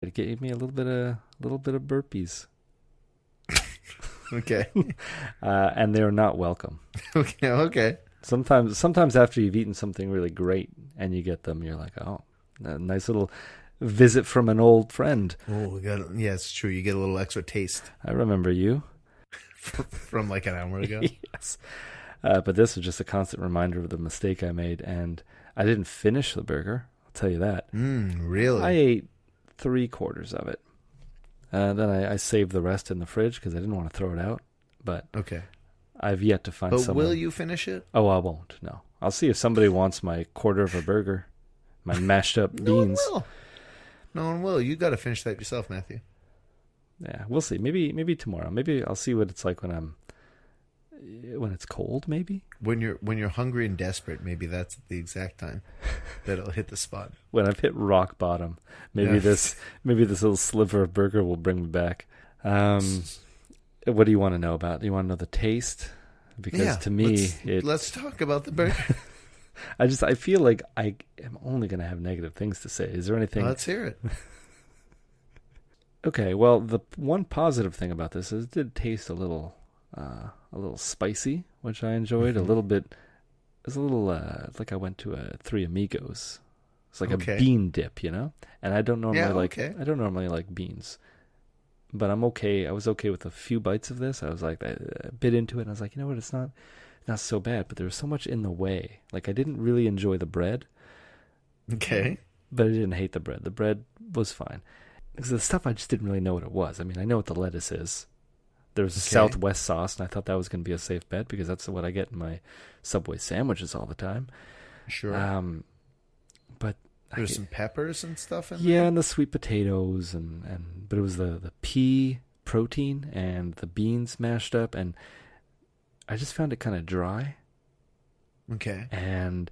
It gave me a little bit of burpees, Okay. and they're not welcome. Okay. Okay. Sometimes after you've eaten something really great and you get them, you're like, oh, a nice little visit from an old friend. Oh, yeah, it's true. You get a little extra taste I remember you. from like an hour ago. Yes. But this was just a constant reminder of the mistake I made, and I didn't finish the burger. I'll tell you that. Really? I ate 3/4 of it. Then I saved the rest in the fridge because I didn't want to throw it out. But Okay. I've yet to find But someone. will you finish it? Oh, I won't. No, I'll see if somebody wants my quarter of a burger, my mashed up No one beans. will. No one will. You got to finish that yourself, Matthew. Yeah, we'll see. Maybe tomorrow. Maybe I'll see what it's like when it's cold. Maybe When you're hungry and desperate, maybe that's the exact time that it'll hit the spot. when I've hit rock bottom. Maybe Yeah. maybe this little sliver of burger will bring me back. What do you want to know about? Do you want to know the taste? Because Yeah, to me, let's talk about the burger. I feel like I am only going to have negative things to say. Is there anything? Let's hear it. Okay, well, the one positive thing about this is it did taste a little spicy, which I enjoyed. A little bit. It's a little like I went to a Three Amigos. It's like Okay. a bean dip, you know. And I don't normally Yeah, like. okay. I don't normally like beans, but I'm okay. I was okay with a few bites of this. I was like a bit into it, and I was like, you know what? It's not so bad. But there was so much in the way. Like I didn't really enjoy the bread, Okay. but I didn't hate the bread. The bread was fine. Because the stuff I just didn't really know what it was. I mean, I know what the lettuce is. There was a Okay. Southwest sauce, and I thought that was going to be a safe bet because that's what I get in my Subway sandwiches all the time. Sure. But There's some peppers and stuff in yeah, there. and the sweet potatoes, but it was the pea protein and the beans mashed up, and I just found it kind of dry. Okay. And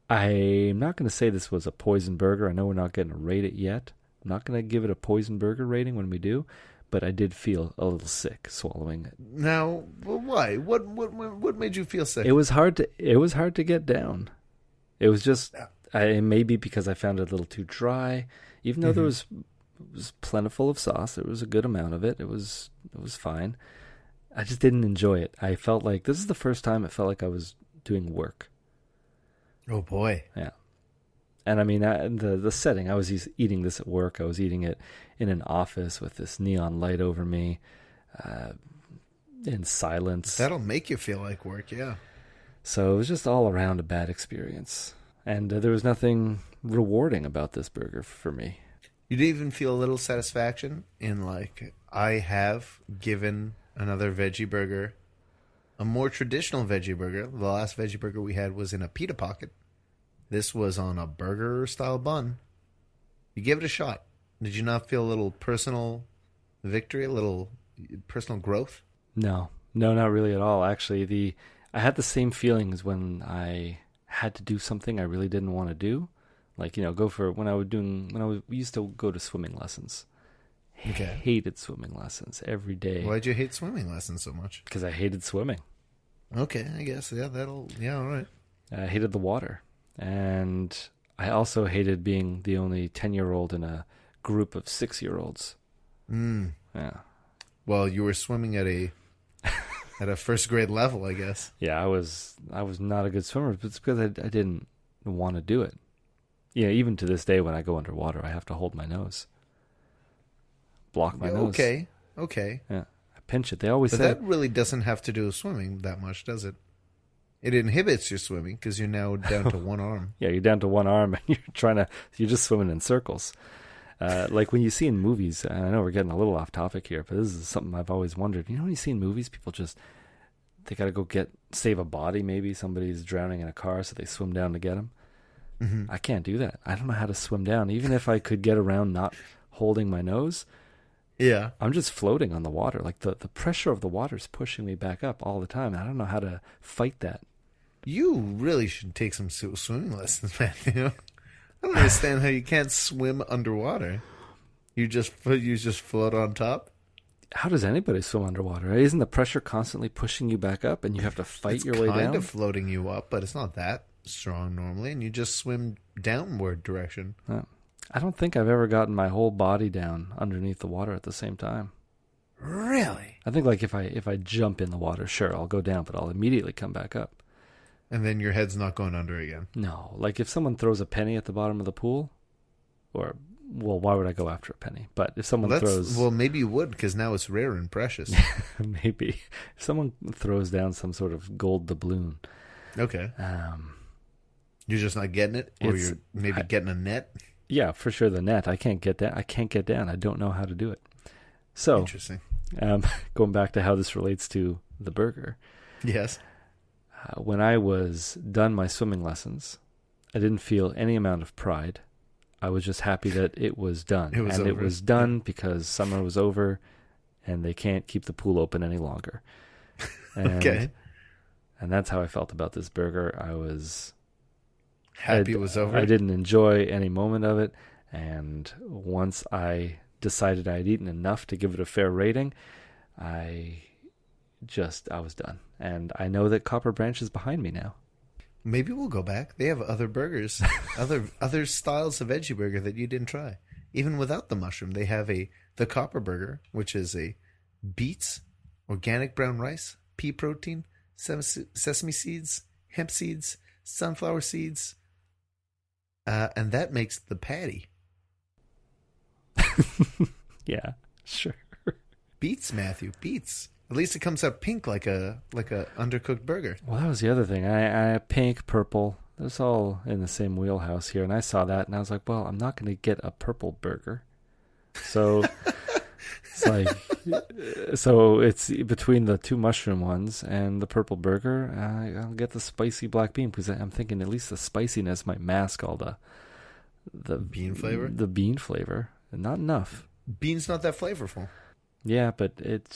I'm not going to say this was a poison burger. I know we're not going to rate it yet. I'm not going to give it a poison burger rating when we do, but I did feel a little sick swallowing it. Now, well, why? What made you feel sick? It was hard to get down. It was just maybe because I found it a little too dry, even though there was plentiful of sauce. There was a good amount of it. It was fine. I just didn't enjoy it. I felt like this is the first time it felt like I was doing work. Oh boy. Yeah. And I mean, the setting, I was eating this at work. I was eating it in an office with this neon light over me, in silence. That'll make you feel like work, yeah. So it was just all around a bad experience. And there was nothing rewarding about this burger for me. You didn't even feel a little satisfaction in like, I have given another veggie burger, a more traditional veggie burger. The last veggie burger we had was in a pita pocket. This was on a burger style bun. You gave it a shot. Did you not feel a little personal victory, a little personal growth? No, not really at all. Actually, I had the same feelings when I had to do something I really didn't want to do. Like, we used to go to swimming lessons. Okay. Hated swimming lessons every day. Why'd you hate swimming lessons so much? Because I hated swimming. Okay, I guess. Yeah, all right. I hated the water. And I also hated being the only 10-year-old in a group of 6-year-olds. Yeah. Well, you were swimming at a first grade level, I guess. Yeah, I was not a good swimmer, but it's because I didn't want to do it. Yeah, even to this day when I go underwater, I have to hold my nose. Block my nose. Okay. Yeah. I pinch it. They always But say that really doesn't have to do with swimming that much, does it? It inhibits your swimming because you're now down to one arm. yeah, you're down to one arm and you're just swimming in circles. Like when you see in movies, and I know we're getting a little off topic here, but this is something I've always wondered. You know when you see in movies, people they got to go save a body, maybe somebody's drowning in a car, so they swim down to get him. Mm-hmm. I can't do that. I don't know how to swim down. Even if I could get around not holding my nose, Yeah. I'm just floating on the water. Like the pressure of the water is pushing me back up all the time. I don't know how to fight that. You really should take some swimming lessons, man. You know? I don't understand how you can't swim underwater. You just float on top. How does anybody swim underwater? Isn't the pressure constantly pushing you back up and you have to fight your way It's kind down? of floating you up, but it's not that strong normally, and you just swim downward direction. Oh. I don't think I've ever gotten my whole body down underneath the water at the same time. Really? I think like if I jump in the water, sure, I'll go down, but I'll immediately come back up. And then your head's not going under again. No, like if someone throws a penny at the bottom of the pool, or, well, why would I go after a penny? But if someone throws... Well, maybe you would, because now it's rare and precious. Maybe. If someone throws down some sort of gold doubloon... Okay. You're just not getting it? Or you're maybe getting a net? Yeah, for sure the net. I can't get that. I can't get down. I don't know how to do it. So, interesting. Going back to how this relates to the burger. Yes. When I was done my swimming lessons, I didn't feel any amount of pride. I was just happy that it was done. It was done because summer was over and they can't keep the pool open any longer. Okay. And that's how I felt about this burger. I was happy it was over. I didn't enjoy any moment of it. And once I decided I had eaten enough to give it a fair rating, I was done. And I know that Copper Branch is behind me now. Maybe we'll go back. They have other burgers, other styles of veggie burger that you didn't try. Even without the mushroom, they have the Copper Burger, which is a beets, organic brown rice, pea protein, sesame seeds, hemp seeds, sunflower seeds, and that makes the patty. Yeah, sure. Beets, Matthew, beets. At least it comes out pink like a undercooked burger. Well, that was the other thing. I pink, purple. It's all in the same wheelhouse here. And I saw that and I was like, well, I'm not going to get a purple burger. So it's like, so it's between the two mushroom ones and the purple burger. I'll get the spicy black bean because I'm thinking at least the spiciness might mask all the bean flavor. The bean flavor, and not enough. Bean's not that flavorful. Yeah, but it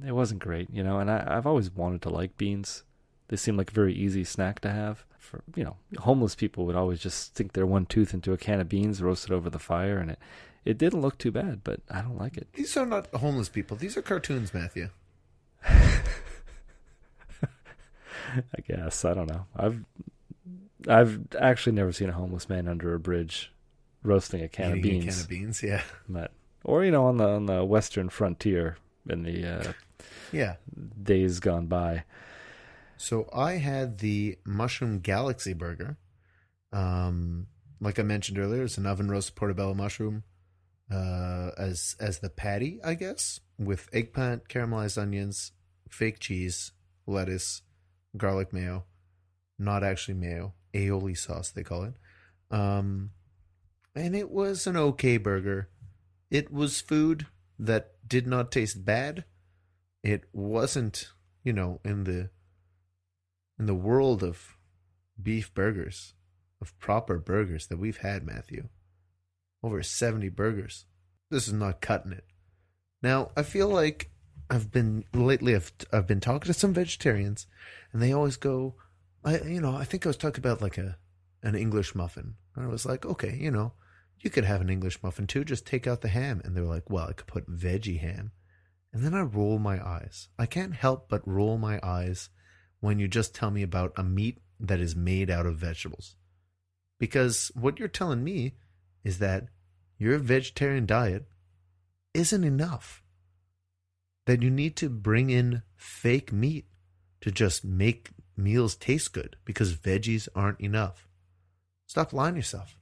wasn't great, you know. And I've always wanted to like beans. They seem like a very easy snack to have. For, you know, homeless people would always just sink their one tooth into a can of beans, roast it over the fire, and it didn't look too bad, but I don't like it. These are not homeless people. These are cartoons, Matthew. I guess. I don't know. I've actually never seen a homeless man under a bridge roasting a can of beans. A can of beans, yeah. But, or, you know, on the western frontier in the days gone by. So I had the Mushroom Galaxy Burger. Like I mentioned earlier, it's an oven roasted portobello mushroom as the patty, I guess, with eggplant, caramelized onions, fake cheese, lettuce, garlic mayo. Not actually mayo, aioli sauce they call it. And it was an okay burger. It was food that did not taste bad. It wasn't, you know, in the world of beef burgers, of proper burgers that we've had, Matthew. Over 70 burgers. This is not cutting it. Now, I feel like I've been talking to some vegetarians, and they always go, I think I was talking about like an English muffin. And I was like, okay, you know, you could have an English muffin too, just take out the ham. And they're like, well, I could put veggie ham. And then I roll my eyes. I can't help but roll my eyes when you just tell me about a meat that is made out of vegetables. Because what you're telling me is that your vegetarian diet isn't enough. That you need to bring in fake meat to just make meals taste good because veggies aren't enough. Stop lying to yourself.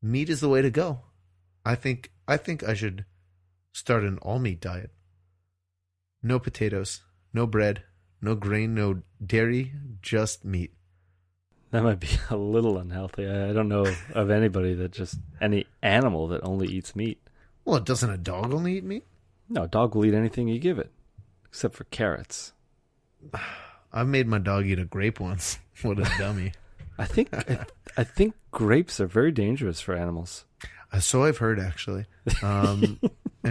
Meat is the way to go. I think I should start an all-meat diet. No potatoes, no bread, no grain, no dairy, just meat. That might be a little unhealthy. I don't know of anybody any animal that only eats meat. Well, doesn't a dog only eat meat? No, a dog will eat anything you give it, except for carrots. I've made my dog eat a grape once. What a dummy. I think grapes are very dangerous for animals. So I've heard, actually. And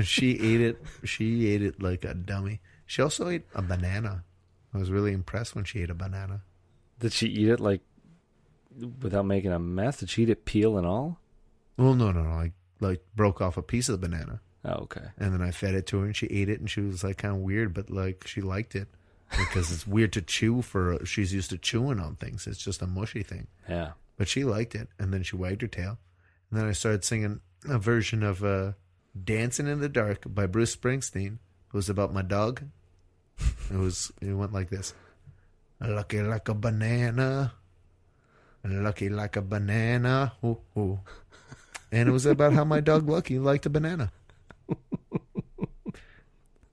she ate it. She ate it like a dummy. She also ate a banana. I was really impressed when she ate a banana. Did she eat it like without making a mess? Did she eat it peel and all? Well, no. I like broke off a piece of the banana. Oh, okay. And then I fed it to her, and she ate it, and she was like kind of weird, but like she liked it because it's weird to chew for. She's used to chewing on things. It's just a mushy thing. Yeah. But she liked it, and then she wagged her tail, And then I started singing a version of Dancing in the Dark by Bruce Springsteen. It was about my dog. It went like this. Lucky like a banana. Lucky like a banana. Ooh, ooh. And it was about how my dog Lucky liked a banana.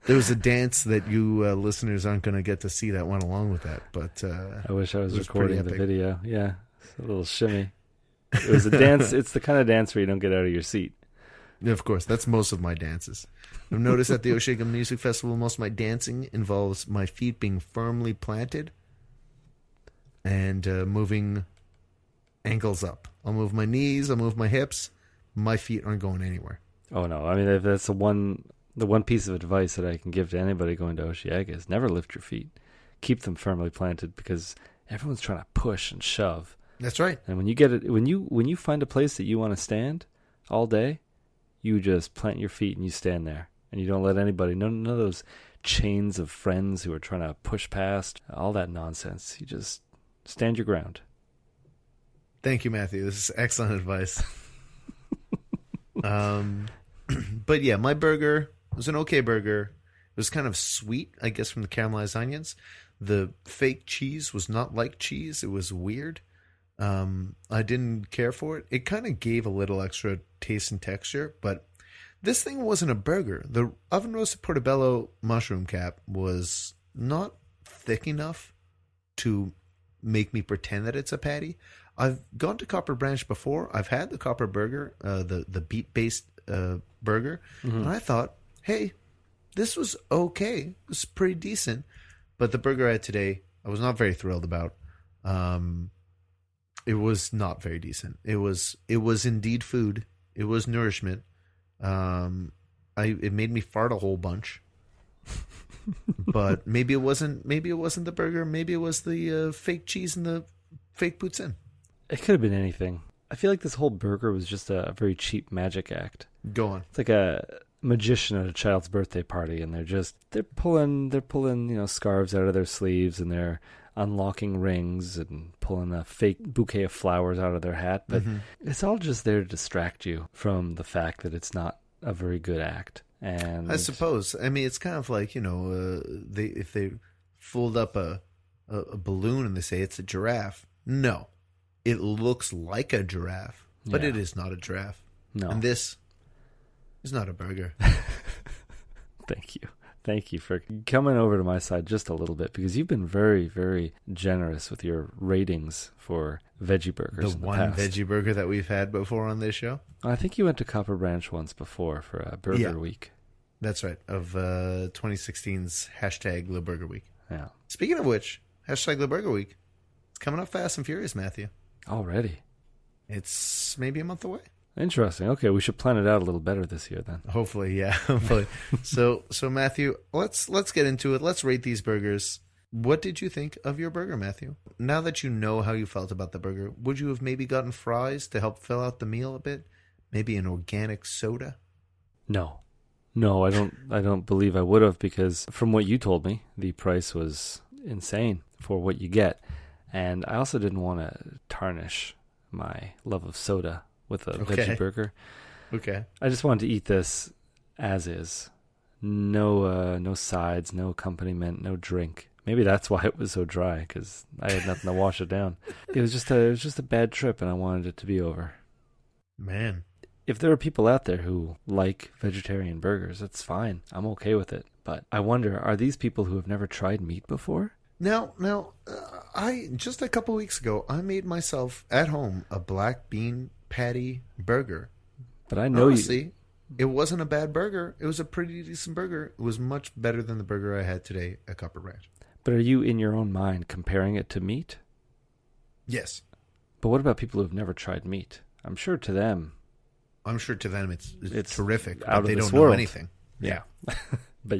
There was a dance that you listeners aren't going to get to see that went along with that. But I wish I was recording the video. Yeah, it's a little shimmy. It was a dance. It's the kind of dance where you don't get out of your seat. Of course, that's most of my dances. I've noticed at the Osheaga Music Festival, most of my dancing involves my feet being firmly planted and moving ankles up. I'll move my knees, I'll move my hips. My feet aren't going anywhere. Oh, no. I mean, if that's the one piece of advice that I can give to anybody going to Osheaga is never lift your feet. Keep them firmly planted because everyone's trying to push and shove. That's right. And when you get it, when you find a place that you want to stand all day, you just plant your feet and you stand there. And you don't let anybody, none of those chains of friends who are trying to push past, all that nonsense. You just stand your ground. Thank you, Matthew. This is excellent advice. But yeah, my burger was an okay burger. It was kind of sweet, I guess, from the caramelized onions. The fake cheese was not like cheese. It was weird. I didn't care for it. It kind of gave a little extra taste and texture, but this thing wasn't a burger. The oven roasted portobello mushroom cap was not thick enough to make me pretend that it's a patty. I've gone to Copper Branch before. I've had the Copper Burger, the beet-based burger, and I thought, hey, this was okay. It was pretty decent. But the burger I had today, I was not very thrilled about. It was not very decent. It was indeed food. It was nourishment. It made me fart a whole bunch. But maybe it wasn't the burger. Maybe it was the fake cheese and the fake poutine. It could have been anything. I feel like this whole burger was just a very cheap magic act. Go on. It's like a magician at a child's birthday party, and they're pulling scarves out of their sleeves, and they're unlocking rings and pulling a fake bouquet of flowers out of their hat. But it's all just there to distract you from the fact that it's not a very good act. And I suppose. I mean, it's kind of like if they fold up a balloon and they say it's a giraffe. No. It looks like a giraffe, but it is not a giraffe. No. And this is not a burger. Thank you. Thank you for coming over to my side just a little bit, because you've been very, very generous with your ratings for veggie burgers. The one veggie burger that we've had before on this show? I think you went to Copper Branch once before for a burger week. That's right, of 2016's hashtag Le Burger Week. Yeah. Speaking of which, hashtag Le Burger Week, it's coming up fast and furious, Matthew. Already? It's maybe a month away. Interesting. Okay, we should plan it out a little better this year then. Hopefully, yeah. Hopefully. So Matthew, let's get into it. Let's rate these burgers. What did you think of your burger, Matthew? Now that you know how you felt about the burger, would you have maybe gotten fries to help fill out the meal a bit? Maybe an organic soda? No, I don't believe I would have, because from what you told me, the price was insane for what you get. And I also didn't want to tarnish my love of soda with a veggie burger. Okay. I just wanted to eat this as is. No sides, no accompaniment, no drink. Maybe that's why it was so dry, because I had nothing to wash it down. It was just a bad trip, and I wanted it to be over. Man. If there are people out there who like vegetarian burgers, that's fine. I'm okay with it. But I wonder, are these people who have never tried meat before? Now, I just a couple weeks ago, I made myself at home a black bean patty burger. But I know honestly, it wasn't a bad burger. It was a pretty decent burger. It was much better than the burger I had today at Copper Branch. But are you, in your own mind, comparing it to meat? Yes. But what about people who have never tried meat? I'm sure to them it's terrific. Out but they of this don't world. know anything. Yeah. But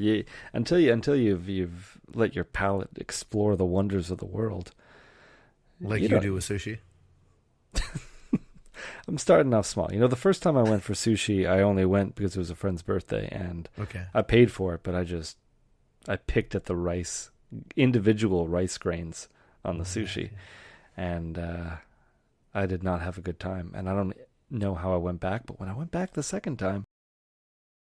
until you've let your palate explore the wonders of the world, like you do with sushi. I'm starting off small. The first time I went for sushi, I only went because it was a friend's birthday, and I paid for it. But I picked at the individual rice grains on the sushi, and I did not have a good time. And I don't know how I went back, but when I went back the second time,